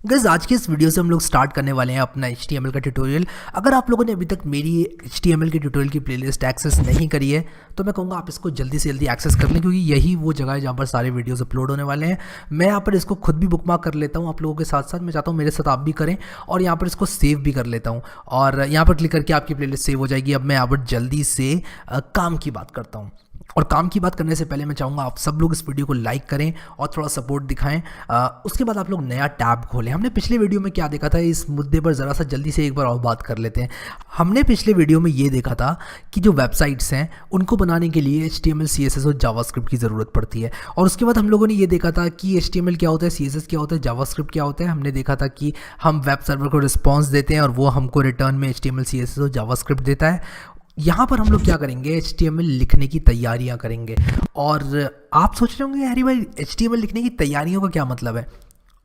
Guys आज के इस वीडियो से हम लोग स्टार्ट करने वाले हैं अपना HTML का ट्यूटोरियल। अगर आप लोगों ने अभी तक मेरी HTML के ट्यूटोरियल की प्लेलिस्ट एक्सेस नहीं करी है तो मैं कहूँगा आप इसको जल्दी से जल्दी एक्सेस कर लें, क्योंकि यही वो जगह है जहाँ पर सारे वीडियोस अपलोड होने वाले हैं। मैं यहाँ पर इसको खुद भी बुकमार्क कर लेता हूँ आप लोगों के साथ साथ, मैं चाहता हूँ मेरे साथ आप भी करें और यहाँ पर इसको सेव भी कर लेता हूँ और यहाँ पर क्लिक करके आपकी प्लेलिस्ट सेव हो जाएगी। अब मैं यहाँ पर जल्दी से काम की बात करता हूँ, और काम की बात करने से पहले मैं चाहूँगा आप सब लोग इस वीडियो को लाइक करें और थोड़ा सपोर्ट दिखाएं। उसके बाद आप लोग नया टैब खोलें। हमने पिछले वीडियो में क्या देखा था, इस मुद्दे पर ज़रा सा जल्दी से एक बार और बात कर लेते हैं। हमने पिछले वीडियो में ये देखा था कि जो वेबसाइट्स हैं उनको बनाने के लिए HTML, CSS और जावास्क्रिप्ट की ज़रूरत पड़ती है। और उसके बाद हम लोगों ने ये देखा था कि HTML क्या होता है, CSS क्या होता है, जावास्क्रिप्ट क्या होता है। हमने देखा था कि हम वेब सर्वर को रिस्पॉन्स देते हैं और वो हमको रिटर्न में HTML, CSS और जावास्क्रिप्ट देता है। यहाँ पर हम लोग क्या करेंगे, HTML लिखने की तैयारियाँ करेंगे। और आप सोच रहे होंगे यार भाई HTML लिखने की तैयारियों का क्या मतलब है,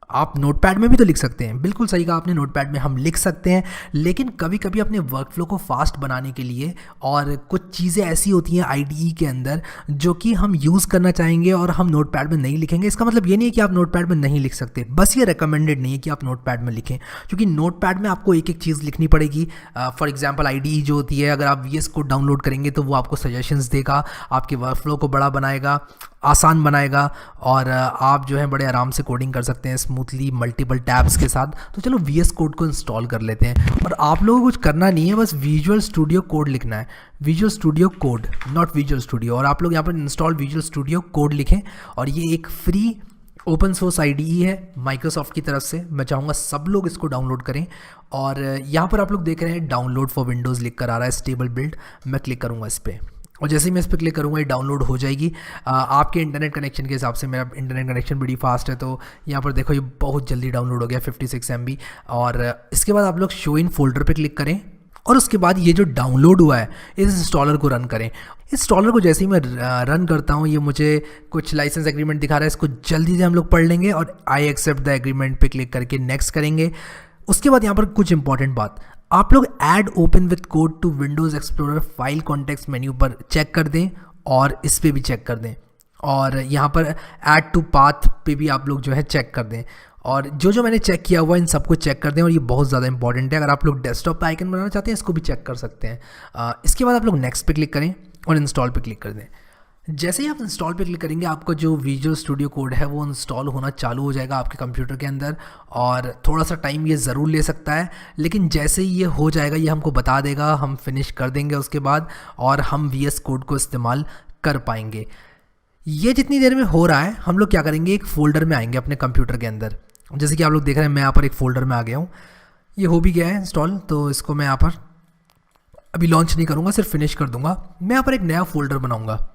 आप नोटपैड में भी तो लिख सकते हैं। बिल्कुल सही कहा आपने, नोटपैड में हम लिख सकते हैं, लेकिन कभी कभी अपने वर्कफ्लो को फास्ट बनाने के लिए और कुछ चीज़ें ऐसी होती हैं IDE के अंदर जो कि हम यूज़ करना चाहेंगे और हम नोटपैड में नहीं लिखेंगे। इसका मतलब ये नहीं है कि आप नोटपैड में नहीं लिख सकते, बस ये रिकमेंडेड नहीं है कि आप नोटपैड में लिखें, क्योंकि नोटपैड में आपको एक एक चीज़ लिखनी पड़ेगी। फॉर एग्जाम्पल IDE जो होती है, अगर आप VS कोड डाउनलोड करेंगे तो वो आपको सजेशंस देगा, आपके वर्कफ्लो को बड़ा बनाएगा, आसान बनाएगा और आप जो है बड़े आराम से कोडिंग कर सकते हैं स्मूथली मल्टीपल टैब्स के साथ। तो चलो VS कोड को इंस्टॉल कर लेते हैं और आप लोगों को कुछ करना नहीं है, बस विजुअल स्टूडियो कोड लिखना है, visual studio code, not visual studio. और आप लोग यहाँ पर इंस्टॉल विजुअल स्टूडियो कोड लिखें और ये एक फ्री ओपन सोर्स IDE है माइक्रोसॉफ्ट की तरफ से। मैं चाहूँगा सब लोग इसको डाउनलोड करें। और यहाँ पर आप लोग देख रहे हैं डाउनलोड फॉर विंडोज़ लिख कर आ रहा है, स्टेबल बिल्ड। मैं क्लिक करूँगा इस पर और जैसे ही मैं इस पर क्लिक करूँगा ये डाउनलोड हो जाएगी। आपके इंटरनेट कनेक्शन के हिसाब से, मेरा इंटरनेट कनेक्शन बड़ी फास्ट है तो यहाँ पर देखो ये बहुत जल्दी डाउनलोड हो गया 56 MB। और इसके बाद आप लोग शो इन फोल्डर पे क्लिक करें और उसके बाद ये जो डाउनलोड हुआ है इस इंस्टॉलर को रन करें। इस इंस्टॉलर को जैसे ही मैं रन करता हूँ ये मुझे कुछ लाइसेंस एग्रीमेंट दिखा रहा है, इसको जल्दी से हम लोग पढ़ लेंगे और आई एक्सेप्ट द एग्रीमेंट पे क्लिक करके नेक्स्ट करेंगे। उसके बाद यहाँ पर कुछ इंपॉर्टेंट बात, आप लोग add open with code to Windows Explorer file context menu पर चेक कर दें और इस पर भी चेक कर दें, और यहाँ पर ऐड टू पाथ पे भी आप लोग जो है चेक कर दें। और जो मैंने चेक किया हुआ इन सबको चेक कर दें, और ये बहुत ज़्यादा इंपॉर्टेंट है। अगर आप लोग डेस्कटॉप पे आइकन बनाना चाहते हैं इसको भी चेक कर सकते हैं। इसके बाद आप लोग नेक्स्ट पे क्लिक करें और इंस्टॉल पे क्लिक कर दें। जैसे ही आप इंस्टॉल पे क्लिक करेंगे आपका जो विजुअल स्टूडियो कोड है वो इंस्टॉल होना चालू हो जाएगा आपके कंप्यूटर के अंदर, और थोड़ा सा टाइम ये ज़रूर ले सकता है, लेकिन जैसे ही ये हो जाएगा ये हमको बता देगा, हम फिनिश कर देंगे उसके बाद और हम VS कोड को इस्तेमाल कर पाएंगे। ये जितनी देर में हो रहा है हम लोग क्या करेंगे, एक फ़ोल्डर में आएंगे अपने कंप्यूटर के अंदर। जैसे कि आप लोग देख रहे हैं मैं यहाँ पर एक फ़ोल्डर में आ गया हूँ, ये हो भी गया है इंस्टॉल, तो इसको मैं यहाँ पर अभी लॉन्च नहीं करूँगा, सिर्फ फिनिश कर दूँगा। मैं यहाँ पर एक नया फ़ोल्डर बनाऊँगा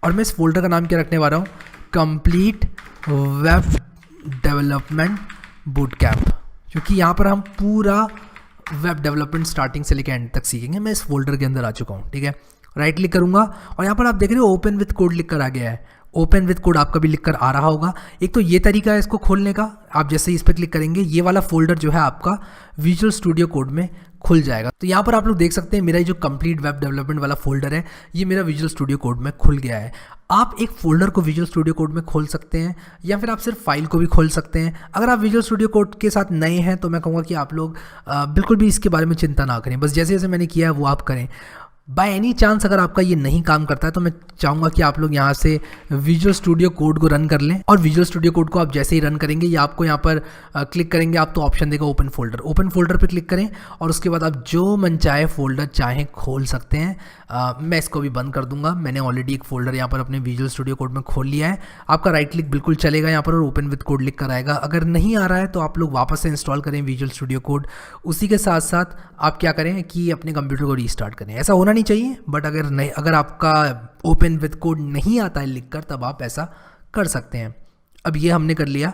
और मैं इस फोल्डर का नाम क्या रखने वाला हूँ, complete web development boot camp, क्योंकि यहाँ पर हम पूरा वेब डेवलपमेंट स्टार्टिंग से लेकर एंड तक सीखेंगे। मैं इस फोल्डर के अंदर आ चुका हूँ, ठीक है। राइट क्लिक करूँगा और यहाँ पर आप देख रहे हो ओपन विथ कोड लिख कर आ गया है। ओपन विथ कोड आपका भी लिख कर आ रहा होगा। एक तो ये तरीका है इसको खोलने का, आप जैसे ही इस पर क्लिक करेंगे ये वाला फोल्डर जो है आपका विजुअल स्टूडियो कोड में खुल जाएगा। तो यहाँ पर आप लोग देख सकते हैं मेरा जो कंप्लीट वेब डेवलपमेंट वाला फोल्डर है ये मेरा विजुअल स्टूडियो कोड में खुल गया है। आप एक फोल्डर को विजुअल स्टूडियो कोड में खोल सकते हैं या फिर आप सिर्फ फाइल को भी खोल सकते हैं। अगर आप विजुअल स्टूडियो कोड के साथ नए हैं तो मैं कहूँगा कि आप लोग बिल्कुल भी इसके बारे में चिंता ना करें, बस जैसे जैसे मैंने किया है वो आप करें। बाय एनी चांस अगर आपका ये नहीं काम करता है तो मैं चाहूँगा कि आप लोग यहाँ से विजुअल स्टूडियो कोड को रन कर लें, और विजुअल स्टूडियो कोड को आप जैसे ही रन करेंगे ये आपको यहाँ पर क्लिक करेंगे आप तो ऑप्शन देगा ओपन फोल्डर। ओपन फोल्डर पे क्लिक करें और उसके बाद आप जो मन चाहे फोल्डर चाहें खोल सकते हैं। मैं इसको भी बंद कर दूंगा, मैंने ऑलरेडी एक फोल्डर यहाँ पर अपने विजुअल स्टूडियो कोड में खोल लिया है। आपका राइट क्लिक बिल्कुल चलेगा यहाँ पर और ओपन विथ कोड लिख कर आएगा। अगर नहीं आ रहा है तो आप लोग वापस से इंस्टॉल करें विजुअल स्टूडियो कोड, उसी के साथ साथ आप क्या करें कि अपने कंप्यूटर को रीस्टार्ट करें। ऐसा होना नहीं चाहिए, बट अगर आपका ओपन विथ कोड नहीं आता है लिखकर तब आप ऐसा कर सकते हैं। अब ये हमने कर लिया।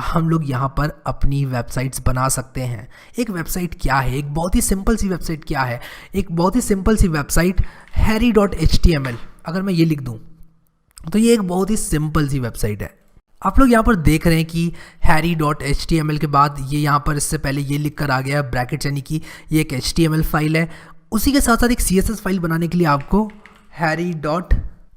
हम लोग यहाँ पर अपनी वेबसाइट्स बना सकते हैं। एक वेबसाइट क्या है, एक बहुत ही सिंपल सी वेबसाइट क्या है, एक बहुत ही सिंपल सी वेबसाइट harry.html। अगर मैं ये लिख दूँ तो ये एक बहुत ही सिंपल सी वेबसाइट है। आप लोग यहाँ पर देख रहे हैं कि harry.html के बाद ये यहाँ पर इससे पहले ये लिख कर आ गया ब्रैकेट्स, यानी कि ये एक HTML फाइल है। उसी के साथ साथ एक CSS फाइल बनाने के लिए आपको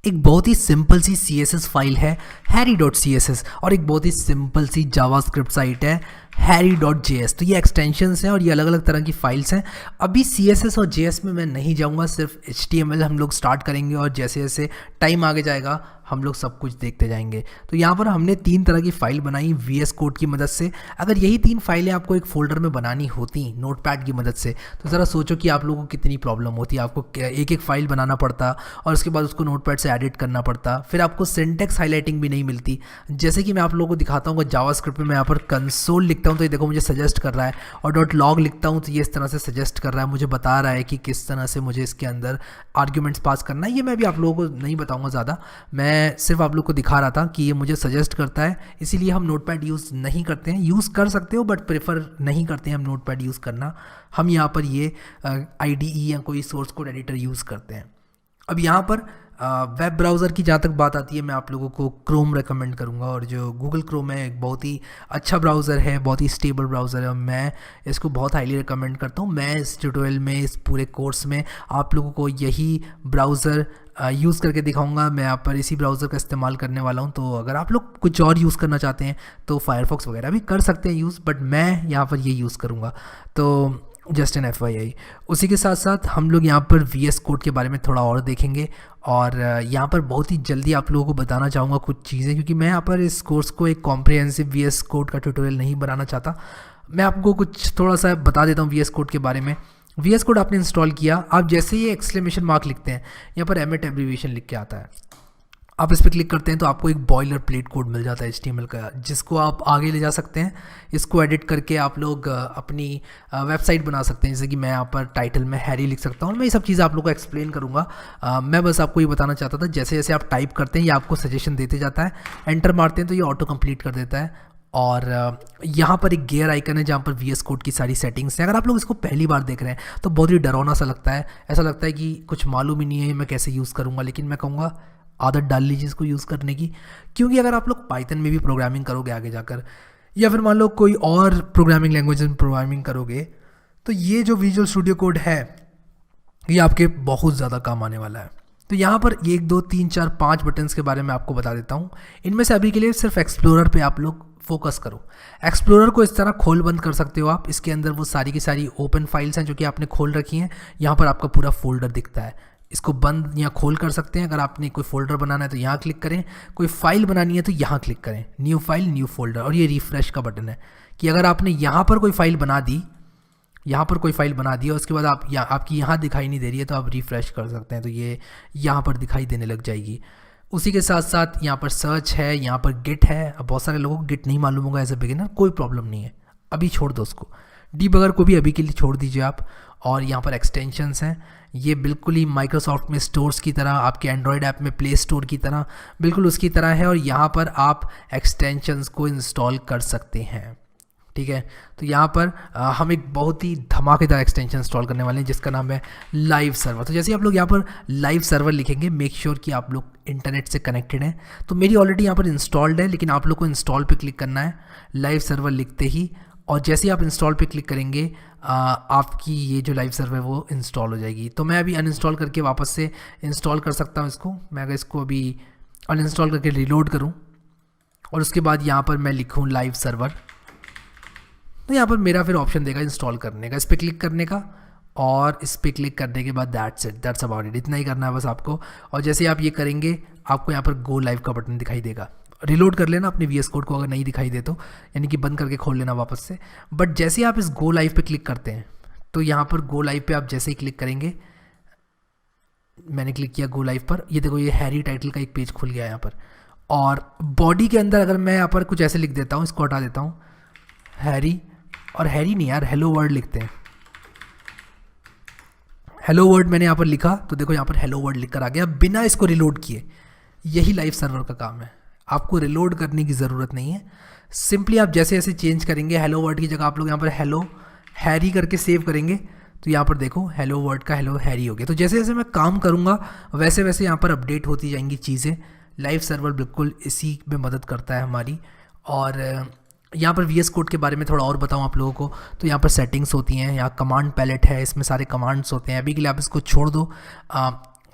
एक बहुत ही सिंपल सी CSS फाइल है harry.css, और एक बहुत ही सिंपल सी जावास्क्रिप्ट साइट है harry.js। तो ये एक्सटेंशंस हैं और ये अलग अलग तरह की फाइल्स हैं। अभी CSS और JS में मैं नहीं जाऊंगा, सिर्फ HTML हम लोग स्टार्ट करेंगे और जैसे जैसे टाइम आगे जाएगा हम लोग सब कुछ देखते जाएंगे। तो यहाँ पर हमने 3 तरह की फ़ाइल बनाई VS कोड की मदद से। अगर यही 3 फाइलें आपको एक फ़ोल्डर में बनानी होती नोटपैड की मदद से, तो ज़रा सोचो कि आप लोगों को कितनी प्रॉब्लम होती। आपको एक एक फ़ाइल बनाना पड़ता और उसके बाद उसको नोटपैड से एडिट करना पड़ता, फिर आपको सिंटेक्स हाईलाइटिंग भी नहीं मिलती। जैसे कि मैं आप लोगों को दिखाता हूँ, जावास्क्रिप्ट में मैं यहाँ पर कंसोल लिखता हूँ तो ये देखो मुझे सजेस्ट कर रहा है, और .log लिखता हूँ तो ये इस तरह से सजेस्ट कर रहा है, मुझे बता रहा है कि किस तरह से मुझे इसके अंदर आर्ग्यूमेंट्स पास करना है। ये मैं भी आप लोगों को नहीं बताऊँगा ज़्यादा, मैं सिर्फ आप लोग को दिखा रहा था कि ये मुझे सजेस्ट करता है। इसीलिए हम नोटपैड यूज़ नहीं करते हैं, यूज़ कर सकते हो बट प्रेफर नहीं करते हैं हम नोटपैड यूज़ करना। हम यहाँ पर ये IDE या कोई सोर्स कोड एडिटर यूज़ करते हैं। अब यहाँ पर वेब ब्राउज़र की जहाँ तक बात आती है, मैं आप लोगों को क्रोम रेकमेंड करूँगा, और जो गूगल क्रोम है एक बहुत ही अच्छा ब्राउज़र है, बहुत ही स्टेबल ब्राउज़र है, और मैं इसको बहुत हाईली रिकमेंड करता हूँ। मैं इस ट्यूटोरियल में, इस पूरे कोर्स में आप लोगों को यही ब्राउज़र यूज़ करके दिखाऊंगा। मैं यहाँ पर इसी ब्राउज़र का इस्तेमाल करने वाला हूँ। तो अगर आप लोग कुछ और यूज़ करना चाहते हैं तो फायरफॉक्स वगैरह भी कर सकते हैं यूज़, बट मैं यहाँ पर ये यूज़ करूँगा। तो जस्ट एन FYI। उसी के साथ साथ हम लोग यहाँ पर VS कोड के बारे में थोड़ा और देखेंगे, और यहाँ पर बहुत ही जल्दी आप लोगों को बताना चाहूँगा कुछ चीज़ें, क्योंकि मैं यहाँ पर इस कोर्स को एक कॉम्प्रिहेंसिव VS कोड का ट्यूटोरियल नहीं बनाना चाहता। मैं आपको कुछ थोड़ा सा बता देता हूँ VS कोड के बारे में। VS कोड आपने इंस्टॉल किया, आप जैसे ही एक्सक्लेमेशन मार्क लिखते हैं, यहाँ पर एमिट एब्रीविएशन लिख के आता है, आप इस पर क्लिक करते हैं तो आपको एक बॉयलर प्लेट कोड मिल जाता है HTML का, जिसको आप आगे ले जा सकते हैं। इसको एडिट करके आप लोग अपनी वेबसाइट बना सकते हैं। जैसे कि मैं यहाँ पर टाइटल में हैरी लिख सकता हूँ। मैं ये सब चीज़ें आप लोगों को एक्सप्लेन करूँगा। मैं बस आपको ये बताना चाहता था, जैसे जैसे आप टाइप करते हैं ये आपको सजेशन देते जाता है, एंटर मारते हैं तो ये ऑटो कंप्लीट कर देता है। और यहाँ पर एक गियर आइकन है जहाँ पर VS कोड की सारी सेटिंग्स हैं। अगर आप लोग इसको पहली बार देख रहे हैं तो बहुत ही डरावना सा लगता है, ऐसा लगता है कि कुछ मालूम ही नहीं है मैं कैसे यूज़ करूँगा, लेकिन मैं कहूँगा आदत डाल लीजिए इसको यूज़ करने की। क्योंकि अगर आप लोग पाइथन में भी प्रोग्रामिंग करोगे आगे जाकर, या फिर मान लो कोई और प्रोग्रामिंग लैंग्वेज में प्रोग्रामिंग करोगे, तो ये जो विजुअल स्टूडियो कोड है ये आपके बहुत ज़्यादा काम आने वाला है। तो यहाँ पर 1 2 3 4 5 बटन्स के बारे में आपको बता देता हूँ। इनमें से अभी के लिए सिर्फ एक्सप्लोरर पे आप लोग फोकस करो। एक्सप्लोरर को इस तरह खोल बंद कर सकते हो आप। इसके अंदर वो सारी की सारी ओपन फाइल्स हैं जो कि आपने खोल रखी हैं। यहाँ पर आपका पूरा फोल्डर दिखता है, इसको बंद या खोल कर सकते हैं। अगर आपने कोई फोल्डर बनाना है तो यहाँ क्लिक करें, कोई फाइल बनानी है तो यहाँ क्लिक करें, न्यू फाइल न्यू फोल्डर, और ये रिफ्रेश का बटन है कि अगर आपने यहाँ पर कोई फाइल बना दी, यहाँ पर कोई फाइल बना दी और उसके बाद आपकी यहाँ दिखाई नहीं दे रही है तो आप रिफ़्रेश कर सकते हैं, तो ये यहाँ पर दिखाई देने लग जाएगी। उसी के साथ साथ यहाँ पर सर्च है, यहाँ पर गिट है। अब बहुत सारे लोगों को गिट नहीं मालूम होगा एज ए बिगिनर, कोई प्रॉब्लम नहीं है, अभी छोड़ दो उसको। डीबगर को भी अभी के लिए छोड़ दीजिए आप। और यहाँ पर एक्सटेंशंस हैं, ये बिल्कुल ही माइक्रोसॉफ्ट में स्टोर्स की तरह, आपके एंड्रॉयड ऐप में प्ले स्टोर की तरह, बिल्कुल उसकी तरह है। और यहाँ पर आप एक्सटेंशंस को इंस्टॉल कर सकते हैं, ठीक है। तो यहाँ पर हम एक बहुत ही धमाकेदार एक्सटेंशन इंस्टॉल करने वाले हैं जिसका नाम है लाइव सर्वर। तो जैसे आप लोग यहाँ पर लाइव सर्वर लिखेंगे, मेक श्योर कि आप लोग इंटरनेट से कनेक्टेड हैं। तो मेरी ऑलरेडी यहाँ पर इंस्टॉल्ड है, लेकिन आप लोग को इंस्टॉल पे क्लिक करना है लाइव सर्वर लिखते ही, और जैसे ही आप इंस्टॉल पे क्लिक करेंगे आपकी ये जो लाइव सर्वर है वो इंस्टॉल हो जाएगी। तो मैं अभी अनइंस्टॉल करके वापस से इंस्टॉल कर सकता हूँ इसको। मैं अगर इसको अभी अनइंस्टॉल करके रीलोड करूँ और उसके बाद यहाँ पर मैं लिखूँ लाइव सर्वर, तो यहाँ पर मेरा फिर ऑप्शन देगा इंस्टॉल करने का, इस पर क्लिक करने का, और इस पर क्लिक करने के बाद दैट्स अबाउट इट, इतना ही करना है बस आपको। और जैसे आप ये करेंगे आपको यहाँ पर गो लाइव का बटन दिखाई देगा। रिलोड कर लेना अपने VS कोड को, अगर नहीं दिखाई दे तो, यानी कि बंद करके खोल लेना वापस से। बट जैसे ही आप इस गो लाइव पे क्लिक करते हैं तो यहाँ पर गो लाइव पे आप जैसे ही क्लिक करेंगे, मैंने क्लिक किया गो लाइव पर, ये देखो ये हैरी टाइटल का एक पेज खुल गया यहाँ पर। और बॉडी के अंदर अगर मैं यहाँ पर कुछ ऐसे लिख देता हूँ, इसको हटा देता हूँ, हैरी, और हैरी नहीं यार, हेलो वर्ड लिखते हैं। हेलो वर्ड मैंने यहाँ पर लिखा तो देखो यहाँ पर हेलो वर्ड लिखकर आ गया बिना इसको रिलोड किए। यही लाइव सर्वर का काम है, आपको रिलोड करने की ज़रूरत नहीं है। सिंपली आप जैसे जैसे चेंज करेंगे, हेलो वर्ड की जगह आप लोग यहाँ पर हेलो हैरी करके सेव करेंगे, तो यहाँ पर देखो हेलो वर्ड का हेलो हैरी हो गया। तो जैसे जैसे मैं काम करूँगा वैसे वैसे यहाँ पर अपडेट होती जाएंगी चीज़ें। लाइव सर्वर बिल्कुल इसी में मदद करता है हमारी। और यहाँ पर VS कोड के बारे में थोड़ा और बताऊँ आप लोगों को, तो यहाँ पर सेटिंग्स होती हैं, यहाँ कमांड पैलेट है, इसमें सारे कमांड्स होते हैं। अभी के लिए आप इसको छोड़ दो।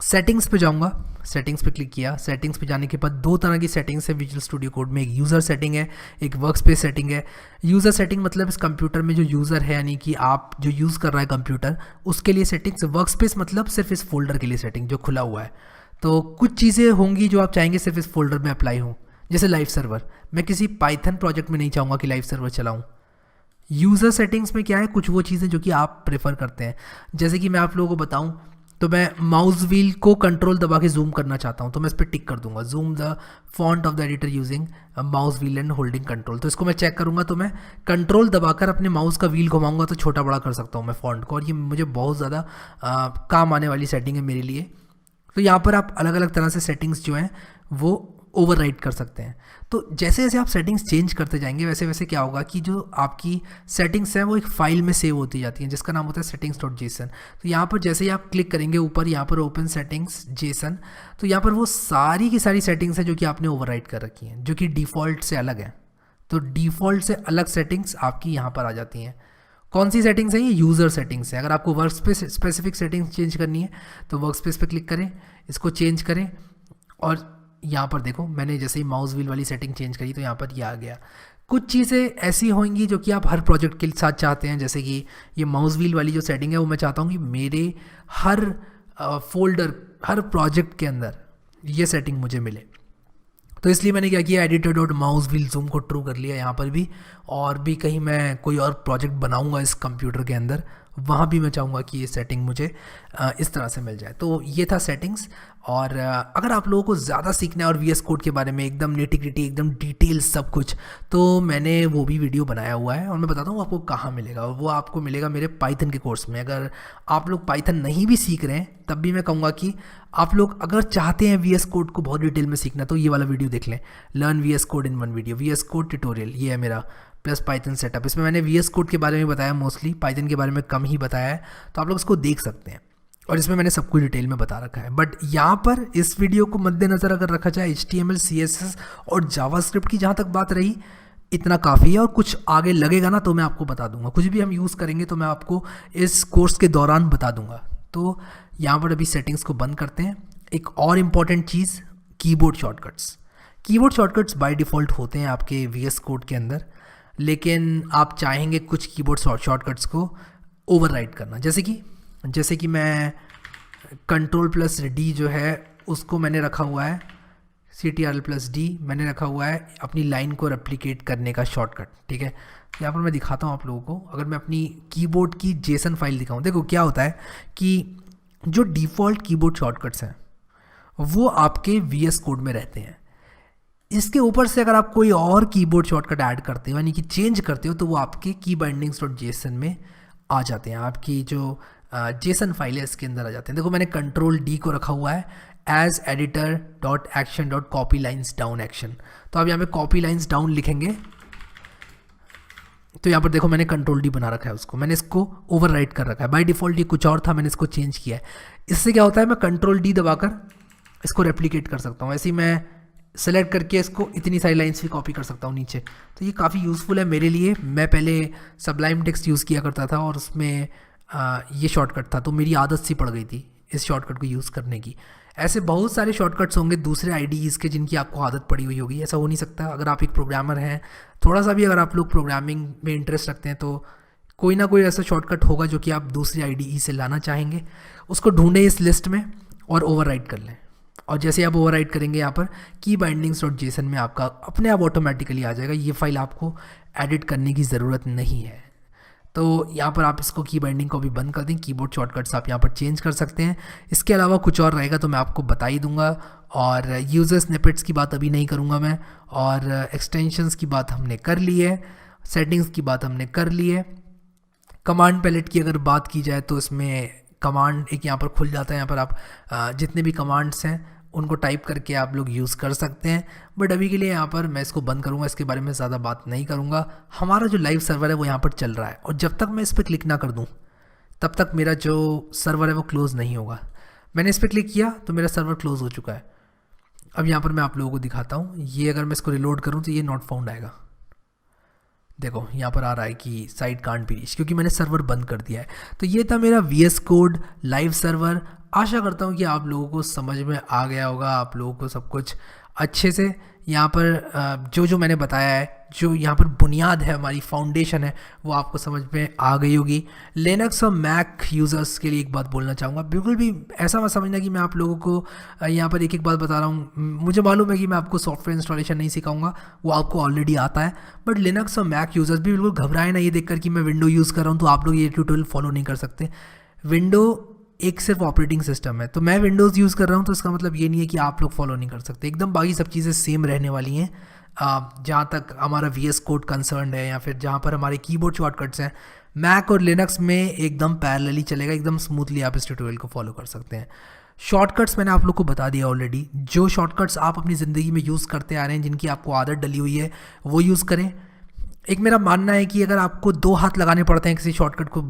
सेटिंग्स पे जाऊंगा, सेटिंग्स पे क्लिक किया। सेटिंग्स पे जाने के बाद दो तरह की सेटिंग्स है विजुअल स्टूडियो कोड में, एक यूज़र सेटिंग है, एक वर्क स्पेस सेटिंग है। यूज़र सेटिंग मतलब इस कंप्यूटर में जो यूज़र है, यानी कि आप जो यूज़ कर रहा है कंप्यूटर, उसके लिए सेटिंग्स। वर्क स्पेस मतलब सिर्फ इस फोल्डर के लिए सेटिंग जो खुला हुआ है। तो कुछ चीज़ें होंगी जो आप चाहेंगे सिर्फ इस फोल्डर में अप्लाई हों, जैसे लाइव सर्वर। मैं किसी पाइथन प्रोजेक्ट में नहीं चाहूँगा कि लाइव सर्वर चलाऊँ। यूज़र सेटिंग्स में क्या है, कुछ वो चीज़ें जो कि आप प्रेफर करते हैं। जैसे कि मैं आप लोगों को बताऊं, तो मैं माउस व्हील को कंट्रोल दबा के जूम करना चाहता हूं, तो मैं इस पर टिक कर दूंगा, zoom the font of the editor using mouse wheel and holding control. तो इसको मैं चेक करूंगा, तो मैं कंट्रोल दबाकर अपने माउस का व्हील घुमाऊंगा तो छोटा बड़ा कर सकता हूं मैं फॉन्ट को, और ये मुझे बहुत ज़्यादा काम आने वाली सेटिंग है मेरे लिए। तो यहाँ पर आप अलग अलग तरह से सेटिंग्स जो हैं वो ओवरराइड कर सकते हैं। तो जैसे जैसे आप सेटिंग्स चेंज करते जाएंगे वैसे वैसे क्या होगा कि जो आपकी सेटिंग्स हैं वो एक फाइल में सेव होती जाती हैं, जिसका नाम होता है settings.json। तो यहाँ पर जैसे ही आप क्लिक करेंगे ऊपर, यहाँ पर ओपन सेटिंग्स जेसन, तो यहाँ पर वो सारी की सारी सेटिंग्स हैं जो कि आपने ओवरराइड कर रखी हैं, जो कि डिफ़ॉल्ट से अलग है। तो डिफ़ॉल्ट से अलग सेटिंग्स आपकी यहाँ पर आ जाती हैं। कौन सी सेटिंग्स है? ये यूज़र सेटिंग्स है। अगर आपको work space specific settings change करनी है तो वर्क स्पेस पर क्लिक करें, इसको चेंज करें, और यहाँ पर देखो मैंने जैसे ही माउस व्हील वाली सेटिंग चेंज करी तो यहाँ पर ये आ गया। कुछ चीज़ें ऐसी होंगी जो कि आप हर प्रोजेक्ट के साथ चाहते हैं, जैसे कि ये माउस व्हील वाली जो सेटिंग है वो मैं चाहता हूँ कि मेरे हर फोल्डर, हर प्रोजेक्ट के अंदर ये सेटिंग मुझे मिले। तो इसलिए मैंने क्या किया, editor dot mouse wheel zoom को ट्रू कर लिया यहाँ पर भी, और भी कहीं मैं कोई और प्रोजेक्ट बनाऊँगा इस कंप्यूटर के अंदर, वहाँ भी मैं चाहूँगा कि ये सेटिंग मुझे इस तरह से मिल जाए। तो ये था सेटिंग्स। और अगर आप लोगों को ज़्यादा सीखना है और वी एस कोड के बारे में एकदम नेटिग्रिटी, एकदम डिटेल सब कुछ, तो मैंने वो भी वीडियो बनाया हुआ है, और मैं बताता हूँ आपको कहाँ मिलेगा। और वो आपको मिलेगा मेरे पाइथन के कोर्स में। अगर आप लोग पाइथन नहीं भी सीख रहे हैं तब भी मैं कहूँगा कि आप लोग अगर चाहते हैं वी एस कोड को बहुत डिटेल में सीखना तो ये वाला वीडियो देख लें, learn V S code in one video, V S code tutorial, ये है मेरा, प्लस पाइथन सेटअप। इसमें मैंने वी एस कोड के बारे में बताया, मोस्टली पाइथन के बारे में कम ही बताया है, तो आप लोग इसको देख सकते हैं। और इसमें मैंने सब कुछ डिटेल में बता रखा है। बट यहाँ पर इस वीडियो को मद्देनज़र अगर रखा जाए, HTML, CSS और जावास्क्रिप्ट की जहाँ तक बात रही, इतना काफ़ी है। और कुछ आगे लगेगा ना तो मैं आपको बता दूंगा, कुछ भी हम यूज़ करेंगे तो मैं आपको इस कोर्स के दौरान बता दूंगा। तो यहाँ पर अभी सेटिंग्स को बंद करते हैं। एक और important cheese, keyboard shortcuts. Keyboard shortcuts by default होते हैं आपके VS कोड के अंदर, लेकिन आप चाहेंगे कुछ कीबोर्ड शॉर्टकट्स को ओवरराइड करना, जैसे कि मैं Ctrl+D जो है उसको मैंने रखा हुआ है, Ctrl+D मैंने रखा हुआ है अपनी लाइन को रेप्लिकेट करने का शॉर्टकट। ठीक है, यहाँ पर मैं दिखाता हूँ आप लोगों को। अगर मैं अपनी कीबोर्ड की जेसन फाइल दिखाऊँ, देखो क्या होता है कि जो डिफ़ॉल्ट कीबोर्ड शॉर्टकट्स हैं वो आपके VS कोड में रहते हैं। इसके ऊपर से अगर आप कोई और कीबोर्ड शॉर्टकट ऐड करते हो, यानी कि चेंज करते हो, तो वो आपके keybindings.json में आ जाते हैं। आपकी जो जेसन फाइल है इसके अंदर आ जाते हैं। देखो मैंने Ctrl+D को रखा हुआ है as editor.action.copy lines down action। तो आप यहाँ पे कॉपी लाइन्स डाउन लिखेंगे तो यहाँ पर देखो मैंने Ctrl+D बना रखा है उसको, मैंने इसको ओवरराइट कर रखा है। बाय डिफ़ॉल्ट ये कुछ और था, मैंने इसको चेंज किया है। इससे क्या होता है, मैं Ctrl+D दबाकर इसको रेप्लिकेट कर सकता हूँ। ऐसे ही मैं सेलेक्ट करके इसको इतनी सारी लाइन्स भी कॉपी कर सकता हूँ नीचे। तो ये काफ़ी यूज़फुल है मेरे लिए। मैं पहले सबलाइम टेक्स्ट यूज़ किया करता था और उसमें ये शॉर्टकट था, तो मेरी आदत सी पड़ गई थी इस शॉर्टकट को यूज़ करने की। ऐसे बहुत सारे शॉर्टकट्स होंगे दूसरे IDEs के जिनकी आपको आदत पड़ी हुई होगी। ऐसा हो नहीं सकता। अगर आप एक प्रोग्रामर हैं, थोड़ा सा भी अगर आप लोग प्रोग्रामिंग में इंटरेस्ट रखते हैं, तो कोई ना कोई ऐसा शॉर्टकट होगा जो कि आप दूसरी IDE से लाना चाहेंगे। उसको ढूंढें इस लिस्ट में और ओवरराइट कर लें। और जैसे आप ओवरराइट करेंगे यहाँ पर keybindings.json में आपका अपने आप ऑटोमेटिकली आ जाएगा। ये फाइल आपको एडिट करने की ज़रूरत नहीं है। तो यहाँ पर आप इसको की बाइंडिंग को भी बंद कर दें। कीबोर्ड शॉर्टकट्स आप यहाँ पर चेंज कर सकते हैं। इसके अलावा कुछ और रहेगा तो मैं आपको बता ही दूंगा। और यूज़र स्निपेट्स की बात अभी नहीं करूँगा मैं, और एक्सटेंशंस की बात हमने कर ली है, सेटिंग्स की बात हमने कर ली है। कमांड पैलेट की अगर बात की जाए तो इसमें कमांड एक यहाँ पर खुल जाता है। यहाँ पर आप जितने भी कमांड्स हैं उनको टाइप करके आप लोग यूज़ कर सकते हैं। बट अभी के लिए यहाँ पर मैं इसको बंद करूँगा, इसके बारे में ज़्यादा बात नहीं करूँगा। हमारा जो लाइव सर्वर है वो यहाँ पर चल रहा है, और जब तक मैं इस पर क्लिक ना कर दूँ तब तक मेरा जो सर्वर है वो क्लोज़ नहीं होगा। मैंने इस पर क्लिक किया तो मेरा सर्वर क्लोज़ हो चुका है। अब यहाँ पर मैं आप लोगों को दिखाता हूँ। ये अगर मैं इसको रिलोड करूँ तो ये नॉट फाउंड आएगा। देखो यहाँ पर आ रहा है कि साइट कांट बी रीच, क्योंकि मैंने सर्वर बंद कर दिया है। तो ये था मेरा VS कोड लाइव सर्वर। आशा करता हूँ कि आप लोगों को समझ में आ गया होगा, आप लोगों को सब कुछ अच्छे से यहाँ पर जो जो मैंने बताया है, जो यहाँ पर बुनियाद है, हमारी फाउंडेशन है, वो आपको समझ में आ गई होगी। लिनक्स और मैक यूज़र्स के लिए एक बात बोलना चाहूँगा, बिल्कुल भी ऐसा मत समझना कि मैं आप लोगों को यहाँ पर एक एक बात बता रहा हूँ। मुझे मालूम है कि मैं आपको सॉफ्टवेयर इंस्टॉलेशन नहीं सिखाऊंगा, वो आपको ऑलरेडी आता है। बट लिनक्स और मैक यूज़र्स भी बिल्कुल घबराए ना ये देखकर कि मैं विंडो यूज़ कर रहा हूँ तो आप लोग ये ट्यूटोरियल फॉलो नहीं कर सकते। विंडो एक सिर्फ ऑपरेटिंग सिस्टम है, तो मैं विंडोज़ यूज़ कर रहा हूँ तो इसका मतलब ये नहीं है कि आप लोग फॉलो नहीं कर सकते। एकदम बाकी सब चीज़ें सेम रहने वाली हैं। जहाँ तक हमारा VS कोड कंसर्न है या फिर जहाँ पर हमारे कीबोर्ड शॉर्टकट्स हैं, मैक और लिनक्स में एकदम पैरेलली चलेगा, एकदम स्मूथली आप इस ट्यूटोरियल को फॉलो कर सकते हैं। शॉर्टकट्स मैंने आप लोग को बता दिया ऑलरेडी। जो शॉर्टकट्स आप अपनी ज़िंदगी में यूज़ करते आ रहे हैं, जिनकी आपको आदत डली हुई है, वो यूज़ करें। एक मेरा मानना है कि अगर आपको 2 हाथ लगाने पड़ते हैं किसी शॉर्टकट को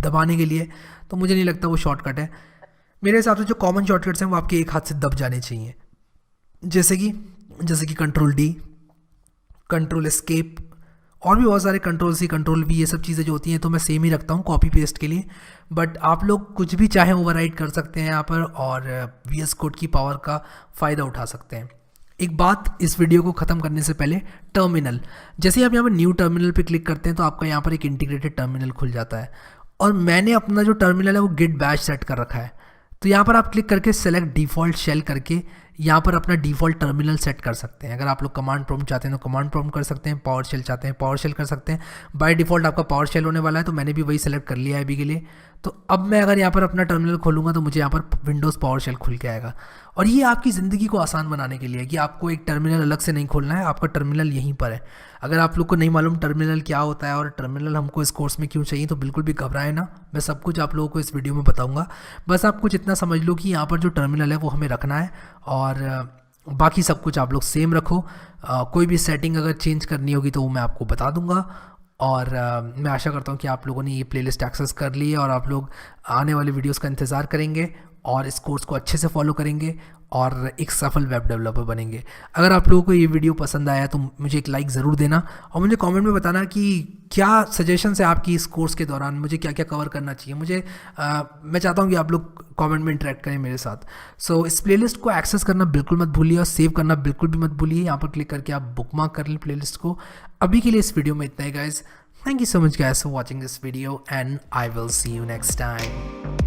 दबाने के लिए, तो मुझे नहीं लगता वो शॉर्टकट है। मेरे हिसाब से जो कॉमन शॉर्टकट्स हैं वो आपके एक हाथ से दब जाने चाहिए, जैसे कि कंट्रोल D, कंट्रोल एस्केप, और भी बहुत सारे कंट्रोल C, कंट्रोल V, ये सब चीज़ें जो होती हैं तो मैं सेम ही रखता हूँ कॉपी पेस्ट के लिए। बट आप लोग कुछ भी चाहें ओवरराइट कर सकते हैं यहाँ पर, और VS कोड की पावर का फ़ायदा उठा सकते हैं। एक बात इस वीडियो को ख़त्म करने से पहले, टर्मिनल, जैसे आप यहाँ पर न्यू टर्मिनल पे क्लिक करते हैं तो आपका यहाँ पर एक इंटीग्रेटेड टर्मिनल खुल जाता है, और मैंने अपना जो टर्मिनल है वो गिट बैश सेट कर रखा है। तो यहाँ पर आप क्लिक करके सेलेक्ट डिफ़ॉल्ट शेल करके यहाँ पर अपना डिफ़ॉल्ट टर्मिनल सेट कर सकते हैं। अगर आप लोग कमांड प्रॉम्प्ट चाहते हैं तो कमांड प्रॉम्प्ट कर सकते हैं, पावर शेल चाहते हैं पावर शेल कर सकते हैं। बाय डिफ़ॉल्ट आपका पावर शेल होने वाला है, तो मैंने भी वही सेलेक्ट कर लिया है अभी के लिए। तो अब मैं अगर यहाँ पर अपना टर्मिनल खोलूँगा तो मुझे यहाँ पर विंडोज़ पावर शेल खुल के आएगा। और ये आपकी ज़िंदगी को आसान बनाने के लिए है कि आपको एक टर्मिनल अलग से नहीं खोलना है, आपका टर्मिनल यहीं पर है। अगर आप लोग को नहीं मालूम टर्मिनल क्या होता है और टर्मिनल हमको इस कोर्स में क्यों चाहिए, तो बिल्कुल भी घबराएं ना, मैं सब कुछ आप लोगों को इस वीडियो में बताऊंगा। बस आप कुछ इतना समझ लो कि यहाँ पर जो टर्मिनल है वो हमें रखना है, और बाकी सब कुछ आप लोग सेम रखो। कोई भी सेटिंग अगर चेंज करनी होगी तो वो मैं आपको बता दूंगा। और मैं आशा करता हूँ कि आप लोगों ने ये प्लेलिस्ट एक्सेस कर ली है और आप लोग आने वाले वीडियोस का इंतज़ार करेंगे और इस कोर्स को अच्छे से फॉलो करेंगे और एक सफल वेब डेवलपर बनेंगे। अगर आप लोगों को ये वीडियो पसंद आया तो मुझे एक लाइक ज़रूर देना, और मुझे कमेंट में बताना कि क्या सजेशंस है आपकी इस कोर्स के दौरान, मुझे क्या क्या कवर करना चाहिए। मैं चाहता हूँ कि आप लोग कमेंट में इंटरेक्ट करें मेरे साथ। सो इस प्लेलिस्ट को एक्सेस करना बिल्कुल मत भूलिए और सेव करना बिल्कुल भी मत भूलिए। यहाँ पर क्लिक करके आप बुकमार्क कर लें प्लेलिस्ट को। अभी के लिए इस वीडियो में इतना ही guys. Thank you so much guys for watching this video, and I will see you next time.